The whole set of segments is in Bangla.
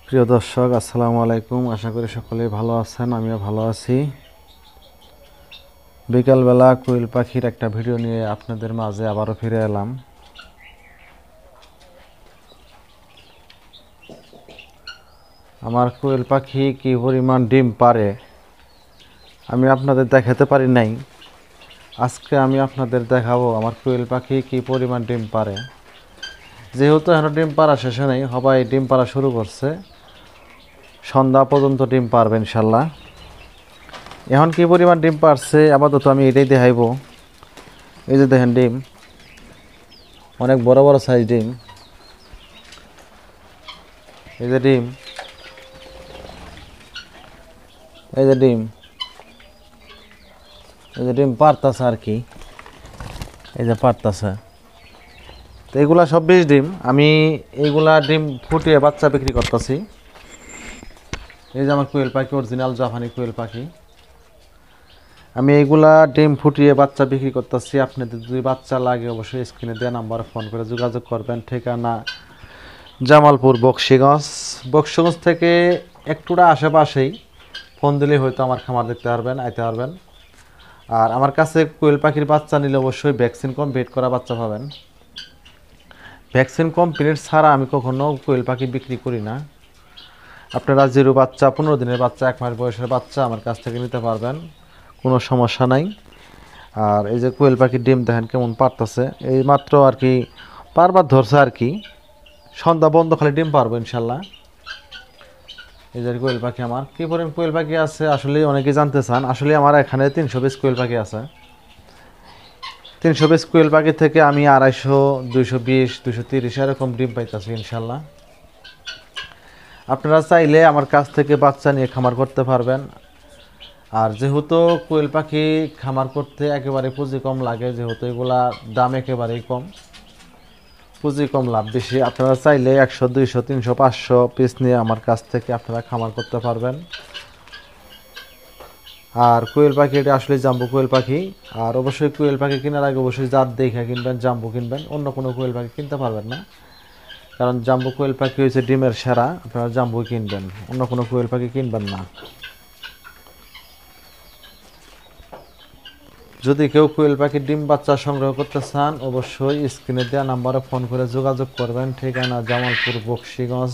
প্রিয় দর্শক, আসসালামু আলাইকুম। আশা করি সকলেই ভালো আছেন, আমিও ভালো আছি। বিকালবেলা কোয়েল পাখির একটা ভিডিও নিয়ে আপনাদের মাঝে আবারও ফিরে এলাম। আমার কোয়েল পাখি কি পরিমাণ ডিম পারে আমি আপনাদের দেখাতে পারি নাই। আজকে আমি আপনাদের দেখাবো আমার কোয়েল পাখি কি পরিমাণ ডিম পারে। যেহেতু এখন ডিম পাড়া শেষে নেই, সবাই ডিম পাড়া শুরু করছে, সন্ধ্যা পর্যন্ত ডিম পারবে ইনশাল্লাহ। এখন কি পরিমাণ ডিম পারছে আপাতত আমি এটাই দেখাইব। এই যে দেখেন ডিম, অনেক বড় বড় সাইজ ডিম। এই যে ডিম, এই যে ডিম, এই যে ডিম পারতাছে আর কি, এই যে পারতাছে। তো এগুলা সব বিষ ডিম। আমি এইগুলা ডিম ফুটিয়ে বাচ্চা বিক্রি করতেছি। এই যে আমার কোয়েল পাখি, অরিজিনাল জাপানি কোয়েল পাখি। আমি এইগুলা ডিম ফুটিয়ে বাচ্চা বিক্রি করতেছি। আপনাদের যদি বাচ্চা লাগে অবশ্যই স্ক্রিনে দেওয়া নাম্বারে ফোন করে যোগাযোগ করবেন। ঠিকানা জামালপুর বক্সিগঞ্জ। বক্সিগঞ্জ থেকে একটুটা আশেপাশেই, ফোন দিলেই হয়তো আমার খামার দেখতে পারবেন, আইতে পারবেন। আর আমার কাছে কোয়েল পাখির বাচ্চা নিলে অবশ্যই ভ্যাকসিন কমপ্লিট করা বাচ্চা পাবেন। ভ্যাকসিন কমপ্লিট ছাড়া আমি কখনো কোয়েল পাখি বিক্রি করি না। আপনারা জিরো বাচ্চা, 15 দিনের বাচ্চা, 1 মাস বয়সের বাচ্চা আমার কাছ থেকে নিতে পারবেন, কোনো সমস্যা নাই। আর এই যে কোয়েল পাখির ডিম দেখেন কেমন পারতেছে, এই মাত্র আর কি পারবার ধরছে আর কি। সন্ধ্যা বন্ধ খালি ডিম পারবো ইনশাল্লাহ। এই যে কোয়েল পাখি আমার কী পরিমাণ কোয়েল পাখি আছে আসলে অনেকে জানতে চান। আসলে আমার এখানে 300 পিস কোয়েল পাখি আছে। 300 পিস কোয়েল পাখি থেকে আমি 250, 220, 230 এরকম ডিম পাইতেছি ইনশাল্লাহ। আপনারা চাইলে আমার কাছ থেকে বাচ্চা নিয়ে খামার করতে পারবেন। আর যেহেতু কোয়েল পাখি খামার করতে একেবারে পুঁজি কম লাগে, যেহেতু এগুলা দাম একেবারেই কম, পুঁজি কম লাভ বেশি। আপনারা চাইলে 100, 200, 300, 500 পিস নিয়ে আমার কাছ থেকে আপনারা খামার করতে পারবেন। আর কোয়েল পাখি এটা আসলে জাম্বু কোয়েল পাখি। আর অবশ্যই কোয়েল পাখি কেনার আগে অবশ্যই জাত দেখে কিনবেন, জাম্বু কিনবেন, অন্য কোনো কোয়েল পাখি কিনতে পারবেন না। কারণ জাম্বু কোয়েল পাখি হয়েছে ডিমের সেরা, আপনারা জাম্বু কিনবেন, অন্য কোনো কোয়েল পাখি কিনবেন না। যদি কেউ কোয়েল পাখির ডিম বাচ্চা সংগ্রহ করতে চান অবশ্যই স্ক্রিনে দেওয়া নাম্বারে ফোন করে যোগাযোগ করবেন। ঠিকানা জামালপুর বক্সিগঞ্জ।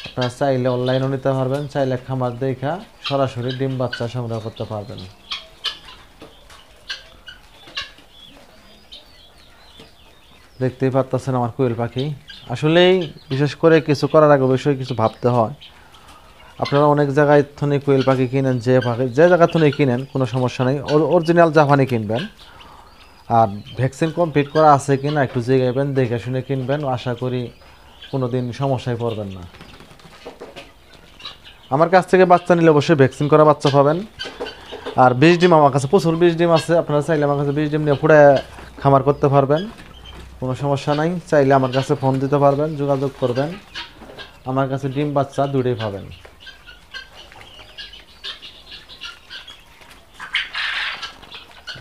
আপনারা চাইলে অনলাইনও নিতে পারবেন, চাইলে খামার দেখা সরাসরি ডিম বাচ্চা সংগ্রহ করতে পারবেন। দেখতেই পাচ্ছেন আমার কোয়েল পাখি। আসলেই বিশেষ করে কিছু করার আগে অবশ্যই কিছু ভাবতে হয়। আপনারা অনেক জায়গায় থনে কোয়েল পাখি কিনেন, যে জায়গা থনে কিনেন কোনো সমস্যা নেই, অরিজিনাল জাপানি কিনবেন। আর ভ্যাকসিন কমপ্লিট করা আছে কিনা একটু জিগাইবেন, দেখে শুনে কিনবেন। আশা করি কোনো দিন সমস্যায় পড়বেন না। আমার কাছ থেকে বাচ্চা নিলে অবশ্যই ভ্যাকসিন করা বাচ্চা পাবেন। আর 20 ডিম আমার কাছে প্রচুর 20 ডিম আছে। আপনারা চাইলে আমার কাছে 20 ডিম নিয়ে পুরো খামার করতে পারবেন, কোনো সমস্যা নাই। চাইলে আমার কাছে ফোন দিতে পারবেন, যোগাযোগ করবেন। আমার কাছে ডিম বাচ্চা দুটোই পাবেন।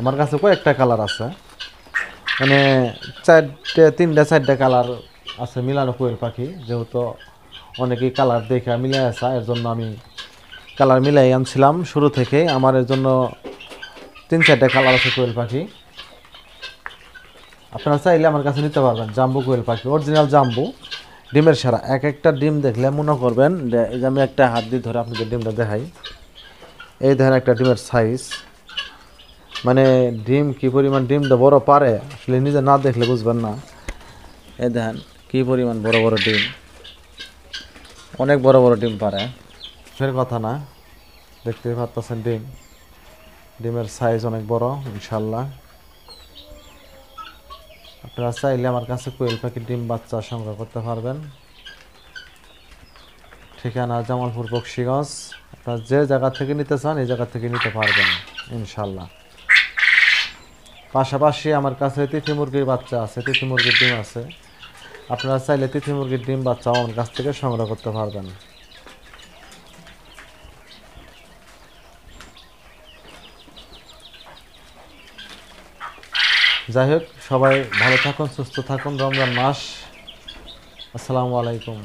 আমার কাছে কয়েকটা কালার আছে, মানে 3টা 4টা কালার আছে মিলানো কোয়েল পাখি। যেহেতু অনেকেই কালার দেখে মিলাই আসা, এর জন্য আমি কালার মিলাই আনছিলাম শুরু থেকে। আমার এর জন্য 3-4টা কালার আছে কোয়েল পাখি। আপনারা চাইলে আমার কাছে নিতে পারবেন। জাম্বু কোয়েল পাখি, অরিজিনাল জাম্বু, ডিমের সেরা। এক একটা ডিম দেখলে মনে করবেন এই যে আমি একটা হাত দিয়ে ধরে আপনাদের ডিমটা দেখাই। এই দেখেন একটা ডিমের সাইজ, মানে ডিম কি পরিমাণ ডিমটা বড় পারে আসলে নিজে না দেখলে বুঝবেন না। এই দেখেন কি পরিমাণ বড় বড় ডিম, অনেক বড় বড় ডিম পারে, ফের কথা না। দেখতে পাচ্ছেন ডিম, ডিমের সাইজ অনেক বড় ইনশাল্লাহ। আপনারা চাইলে আমার কাছে কোয়েল পাখির ডিম বাচ্চা সংগ্রহ করতে পারবেন। ঠিকানা জামালপুর বক্সিগঞ্জ। আপনারা যে জায়গা থেকে নিতে চান এই জায়গা থেকে নিতে পারবেন ইনশাল্লাহ। পাশাপাশি আমার কাছে তিথি মুরগির বাচ্চা আছে, তিথি মুরগির ডিম আছে। আপনারা চাইলে তিথি মুরগির ডিম বাচ্চাও আমার কাছ থেকে সংগ্রহ করতে পারবেন। যাই হোক, সবাই ভালো থাকুন, সুস্থ থাকুন। রমজান মাস। আসসালামু আলাইকুম।